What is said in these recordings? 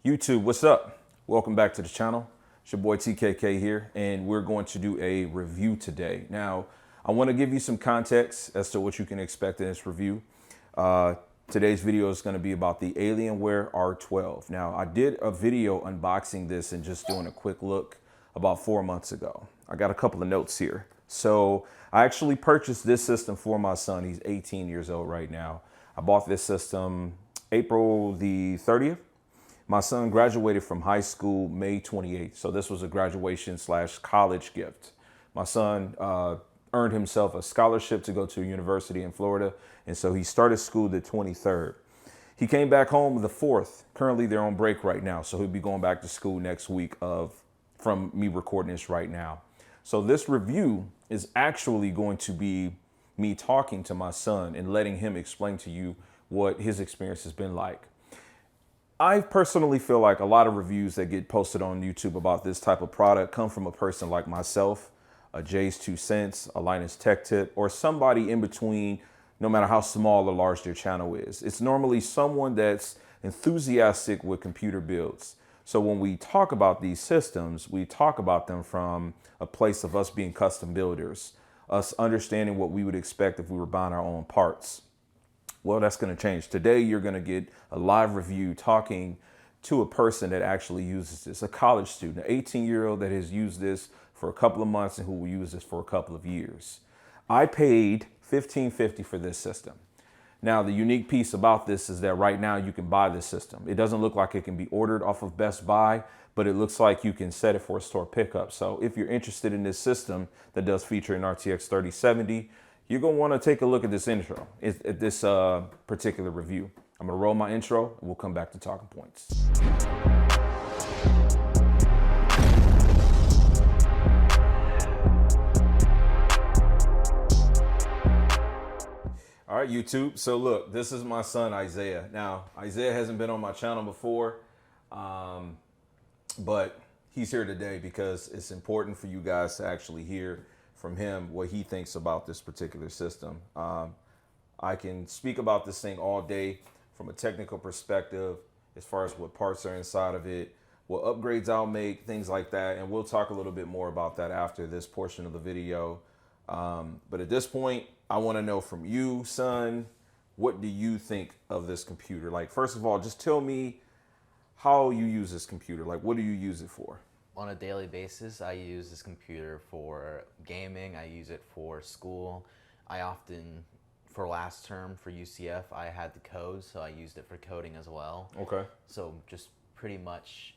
YouTube, what's up? Welcome back to the channel. It's your boy TKK here, and we're going to do a review today. Now, I want to give you some context as to what you can expect in this review. Today's video is going to be about the Alienware R12. Now, I did a video unboxing this and just doing a quick look about 4 months ago. I got a couple of notes here. So I actually purchased this system for my son. He's 18 years old right now. I bought this system April the 30th. My son graduated from high school May 28th. So this was a graduation / college gift. My son earned himself a scholarship to go to a university in Florida. And so he started school the 23rd. He came back home the 4th. Currently they're on break right now. So he'll be going back to school next week from me recording this right now. So this review is actually going to be me talking to my son and letting him explain to you what his experience has been like. I personally feel like a lot of reviews that get posted on YouTube about this type of product come from a person like myself, a Jay's 2 Cents, a Linus Tech Tip, or somebody in between, no matter how small or large their channel is. It's normally someone that's enthusiastic with computer builds. So when we talk about these systems, we talk about them from a place of us being custom builders, us understanding what we would expect if we were buying our own parts. Well, that's going to change. Today, you're going to get a live review talking to a person that actually uses this, a college student, an 18-year-old that has used this for a couple of months and who will use this for a couple of years. I paid $15.50 for this system. Now, the unique piece about this is that right now you can buy this system. It doesn't look like it can be ordered off of Best Buy, but it looks like you can set it for a store pickup. So if you're interested in this system that does feature an RTX 3070, you're going to want to take a look at this intro, at this particular review. I'm going to roll my intro and we'll come back to talking points. All right, YouTube. So look, this is my son, Isaiah. Now, Isaiah hasn't been on my channel before, but he's here today because it's important for you guys to actually hear from him what he thinks about this particular system. I can speak about this thing all day from a technical perspective, as far as what parts are inside of it, what upgrades I'll make, things like that. And we'll talk a little bit more about that after this portion of the video. But at this point, I want to know from you, son, what do you think of this computer? Like, first of all, just tell me how you use this computer. Like, what do you use it for? On a daily basis, I use this computer for gaming. I use it for school. I often, for last term for UCF, I had to code, so I used it for coding as well. Okay. So just pretty much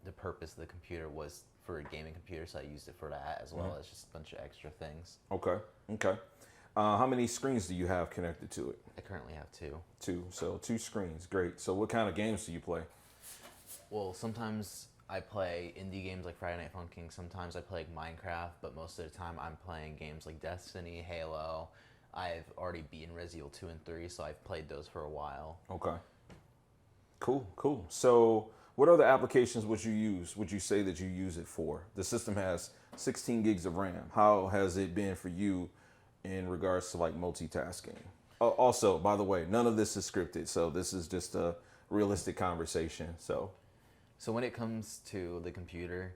the purpose of the computer was for a gaming computer, so I used it for that as well as just a bunch of extra things. Okay. Okay. How many screens do you have connected to it? I currently have two. Two. So 2 screens. Great. So what kind of games do you play? Well, sometimes I play indie games like Friday Night Funkin'. Sometimes I play Minecraft, but most of the time I'm playing games like Destiny, Halo. I've already beaten Resident Evil 2 and 3, so I've played those for a while. Okay. Cool, cool. So what other applications would you say that you use it for? The system has 16 gigs of RAM. How has it been for you in regards to like multitasking? Also, by the way, none of this is scripted, so this is just a realistic conversation. So when it comes to the computer,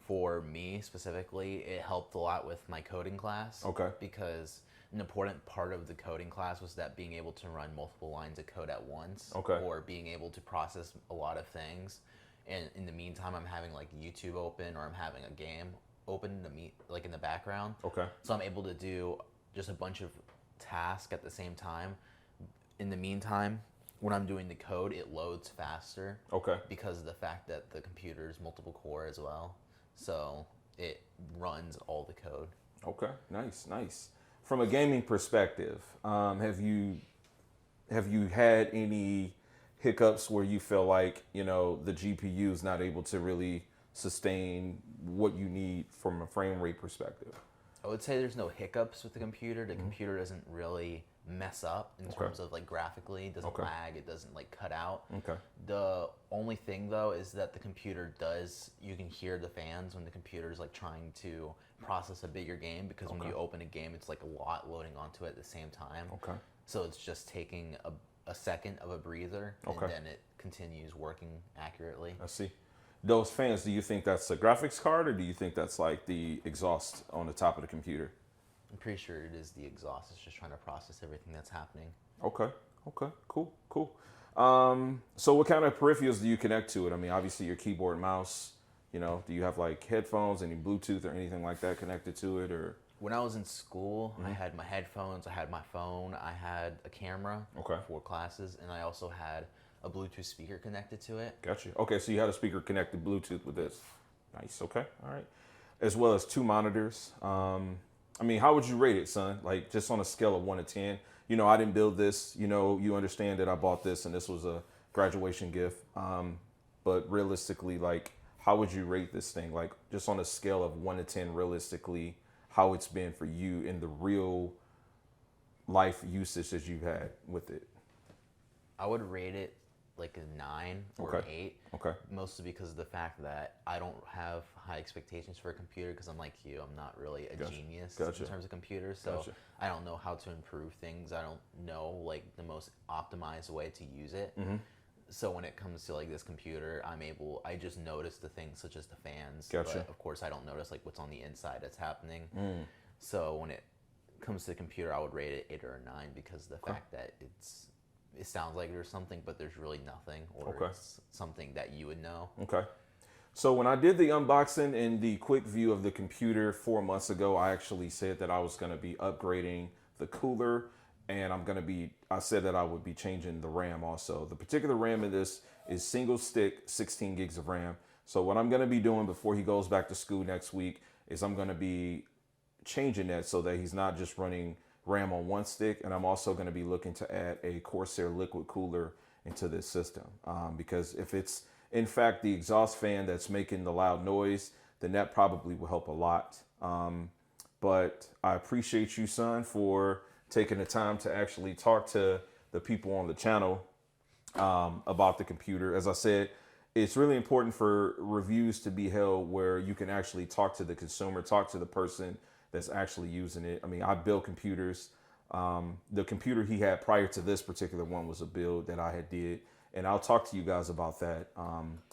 for me specifically, it helped a lot with my coding class. Okay. Because an important part of the coding class was that being able to run multiple lines of code at once. Okay. Or being able to process a lot of things. And in the meantime, I'm having like YouTube open or I'm having a game open like in the background. Okay. So I'm able to do just a bunch of tasks at the same time. In the meantime, when I'm doing the code, it loads faster. Okay. Because of the fact that the computer is multiple core as well. So it runs all the code. Okay, nice, nice. From a gaming perspective, have you had any hiccups where you feel like, you know, the GPU is not able to really sustain what you need from a frame rate perspective? I would say there's no hiccups with the computer. The computer doesn't really mess up in terms of like graphically. It doesn't lag. It doesn't like cut out. Okay. The only thing though is that the computer you can hear the fans when the computer is like trying to process a bigger game, because when you open a game, it's like a lot loading onto it at the same time. Okay. So it's just taking a second of a breather, and then it continues working accurately. I see. Those fans, do you think that's a graphics card, or do you think that's like the exhaust on the top of the computer? I'm pretty sure it is the exhaust. It's just trying to process everything that's happening. Okay. Cool. So what kind of peripherals do you connect to it? I mean, obviously your keyboard, mouse. You know, do you have like headphones, any Bluetooth or anything like that connected to it, or? When I was in school, I had my headphones, I had my phone, I had a camera for classes, and I also had a Bluetooth speaker connected to it. Gotcha. Okay, so you had a speaker connected Bluetooth with this. Nice. Okay. All right. As well as 2 monitors. I mean, how would you rate it, son? Like, just on a scale of 1 to 10. You know, I didn't build this. You know, you understand that I bought this and this was a graduation gift. But realistically, like, how would you rate this thing? Like, just on a scale of 1 to 10, realistically, how it's been for you in the real life usage that you've had with it? I would rate it like a 9 or an 8. Okay. Mostly because of the fact that I don't have high expectations for a computer, because I'm like you, I'm not really a genius in terms of computers. So I don't know how to improve things. I don't know like the most optimized way to use it. So when it comes to like this computer, I just notice the things such as the fans. But of course I don't notice like what's on the inside that's happening. So when it comes to the computer, I would rate it 8 or a 9 because of the fact that it sounds like there's something, but there's really nothing, or it's something that you would know. Okay. So when I did the unboxing and the quick view of the computer 4 months ago, I actually said that I was going to be upgrading the cooler, and I said that I would be changing the RAM also. The particular RAM in this is single stick, 16 gigs of RAM. So what I'm going to be doing before he goes back to school next week is I'm going to be changing that so that he's not just running RAM on 1 stick, and I'm also going to be looking to add a Corsair liquid cooler into this system, because if it's in fact the exhaust fan that's making the loud noise, then that probably will help a lot. But I appreciate you, son, for taking the time to actually talk to the people on the channel about the computer. As I said, it's really important for reviews to be held where you can actually talk to the consumer, talk to the person that's actually using it. I mean, I build computers. The computer he had prior to this particular one was a build that I had did. And I'll talk to you guys about that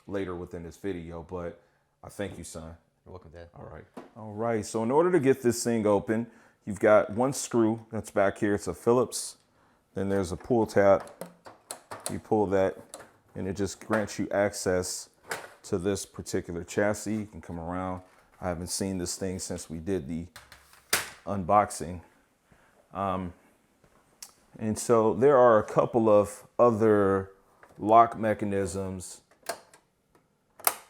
later within this video. But I thank you, son. You're welcome, Dad. All right. So in order to get this thing open, you've got 1 screw that's back here. It's a Phillips. Then there's a pull tab. You pull that, and it just grants you access to this particular chassis. You can come around. I haven't seen this thing since we did the unboxing. And so there are a couple of other lock mechanisms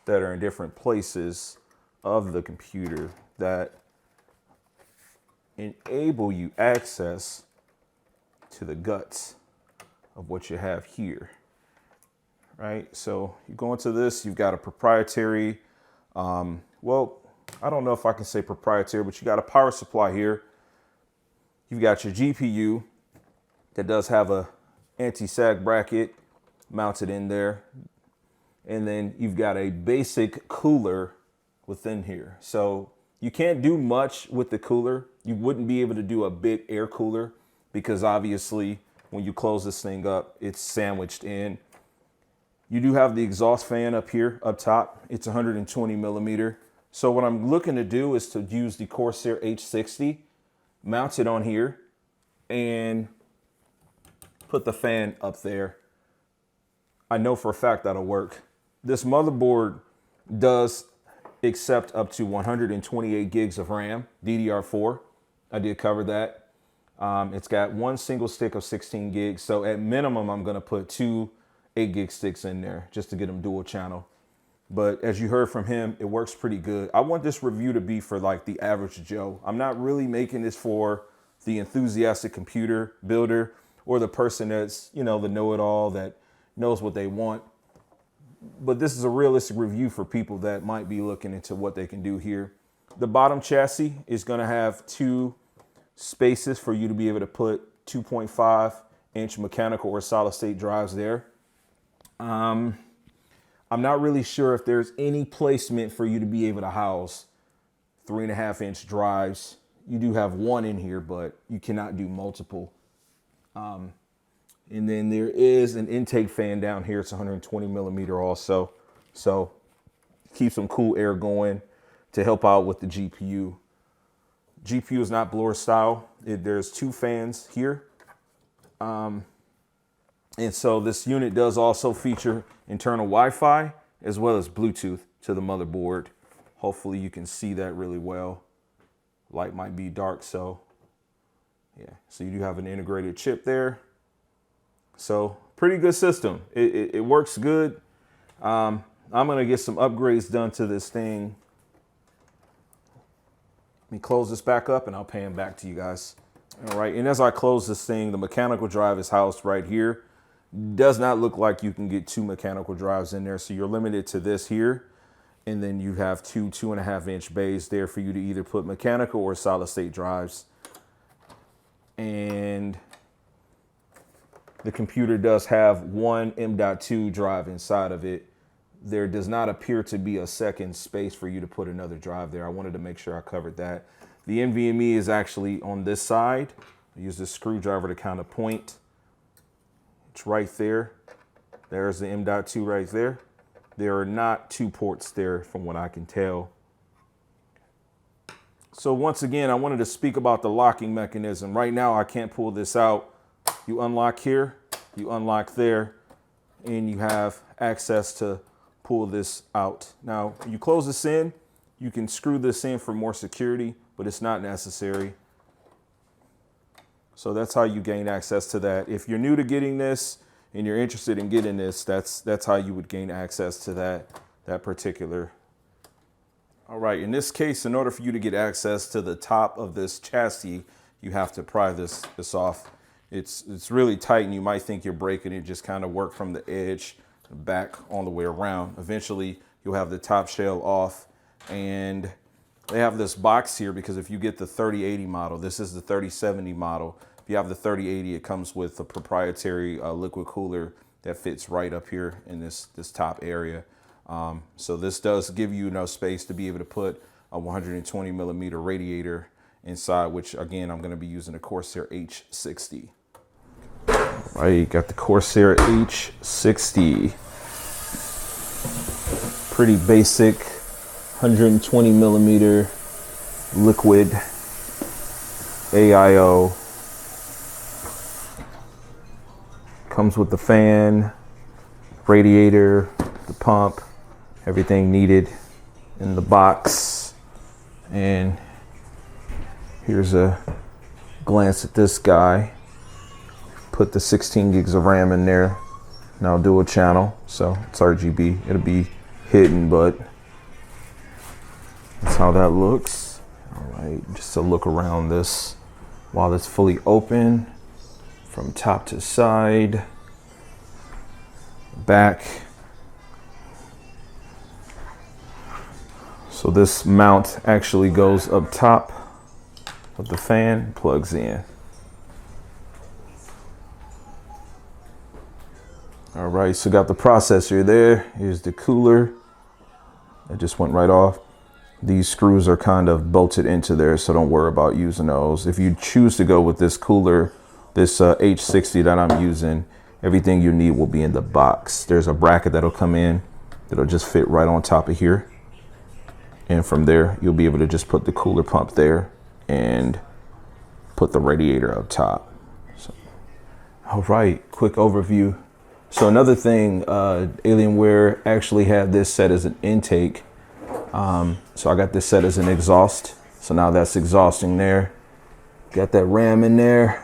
that are in different places of the computer that enable you access to the guts of what you have here, right? So you go into this, you've got a proprietary, well, I don't know if I can say proprietary, but you got a power supply here. You've got your GPU that does have a anti-sag bracket mounted in there. And then you've got a basic cooler within here. So you can't do much with the cooler. You wouldn't be able to do a big air cooler because obviously when you close this thing up, it's sandwiched in. You do have the exhaust fan up here, up top. It's 120 millimeter. So what I'm looking to do is to use the Corsair H60, mount it on here, and put the fan up there. I know for a fact that'll work. This motherboard does accept up to 128 gigs of RAM, DDR4. I did cover that. It's got 1 single stick of 16 gigs. So at minimum, I'm gonna put 2 8 gig sticks in there just to get them dual channel. But as you heard from him, it works pretty good. I want this review to be for like the average Joe. I'm not really making this for the enthusiastic computer builder or the person that's, you know, the know-it-all that knows what they want. But this is a realistic review for people that might be looking into what they can do here. The bottom chassis is going to have 2 spaces for you to be able to put 2.5-inch mechanical or solid state drives there. I'm not really sure if there's any placement for you to be able to house 3.5-inch drives. You do have 1 in here, but you cannot do multiple. And then there is an intake fan down here. It's 120 millimeter also. So keep some cool air going to help out with the GPU. GPU is not blower style. There's 2 fans here. And so this unit does also feature internal Wi-Fi as well as Bluetooth to the motherboard. Hopefully you can see that really well. Light might be dark, so yeah. So you do have an integrated chip there. So pretty good system. It works good. I'm gonna get some upgrades done to this thing. Let me close this back up and I'll pan back to you guys. All right, and as I close this thing, the mechanical drive is housed right here. Does not look like you can get 2 mechanical drives in there, so you're limited to this here. And then you have 2 2.5 inch bays there for you to either put mechanical or solid state drives. And the computer does have 1 M.2 drive inside of it. There does not appear to be a second space for you to put another drive there. I wanted to make sure I covered that. The NVMe is actually on this side. I use this screwdriver to kind of point. It's right there. There's the M.2 right there. There are not 2 ports there from what I can tell. So once again, I wanted to speak about the locking mechanism. Right now, I can't pull this out. You unlock here, you unlock there, and you have access to pull this out. Now, you close this in, you can screw this in for more security, but it's not necessary. So that's how you gain access to that. If you're new to getting this and you're interested in getting this, that's how you would gain access to that particular. All right, in this case, in order for you to get access to the top of this chassis, you have to pry this off. It's really tight and you might think you're breaking it. Just kind of work from the edge back all the way around. Eventually, you'll have the top shell off, and they have this box here because if you get the 3080 model, this is the 3070 model. If you have the 3080, it comes with a proprietary liquid cooler that fits right up here in this top area. So this does give you enough space to be able to put a 120 millimeter radiator inside, which again, I'm going to be using a Corsair H60. All right, got the Corsair H60. Pretty basic 120 millimeter liquid AIO. Comes with the fan, radiator, the pump, everything needed in the box. And here's a glance at this guy. Put the 16 gigs of RAM in there. Now dual channel, so it's RGB. It'll be hidden, but that's how that looks. All right, just a look around this while it's fully open. From top to side, back. So this mount actually goes up top of the fan, plugs in. All right, so got the processor there. Here's the cooler. It just went right off. These screws are kind of bolted into there, so don't worry about using those. If you choose to go with this cooler, this H60 that I'm using, everything you need will be in the box. There's a bracket that'll come in that'll just fit right on top of here. And from there, you'll be able to just put the cooler pump there and put the radiator up top. So, all right, quick overview. So another thing, Alienware actually had this set as an intake. So I got this set as an exhaust. So now that's exhausting there. Got that RAM in there.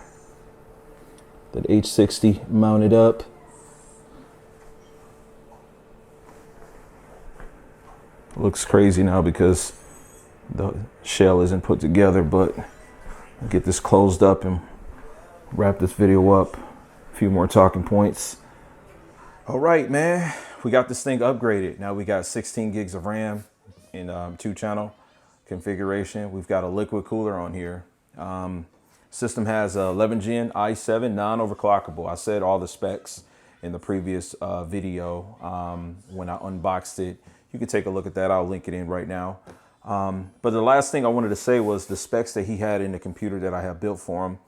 That H60 mounted up. Looks crazy now because the shell isn't put together, but I'll get this closed up and wrap this video up. A few more talking points. All right, man, we got this thing upgraded. Now we got 16 gigs of RAM in 2-channel configuration. We've got a liquid cooler on here. System has a 11 Gen i7 non-overclockable. I said all the specs in the previous video when I unboxed it. You can take a look at that. I'll link it in right now. But the last thing I wanted to say was the specs that he had in the computer that I have built for him.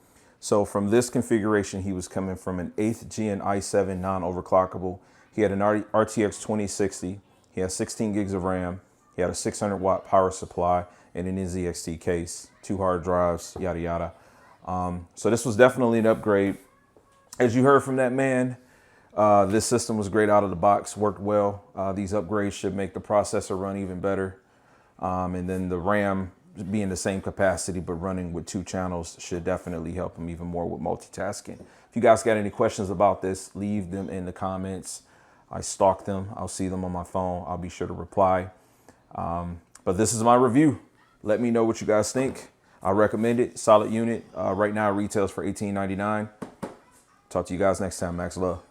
So from this configuration, he was coming from an 8th Gen i7 non-overclockable. He had an RTX 2060. He has 16 gigs of RAM. He had a 600 watt power supply and an NZXT case, 2 hard drives, yada, yada. So this was definitely an upgrade. As you heard from that man, this system was great out of the box, worked well. These upgrades should make the processor run even better. And then the RAM being the same capacity, but running with 2 channels should definitely help him even more with multitasking. If you guys got any questions about this, leave them in the comments. I stalk them. I'll see them on my phone. I'll be sure to reply. But this is my review. Let me know what you guys think. I recommend it. Solid unit. Right now it retails for $18.99. Talk to you guys next time. Max love.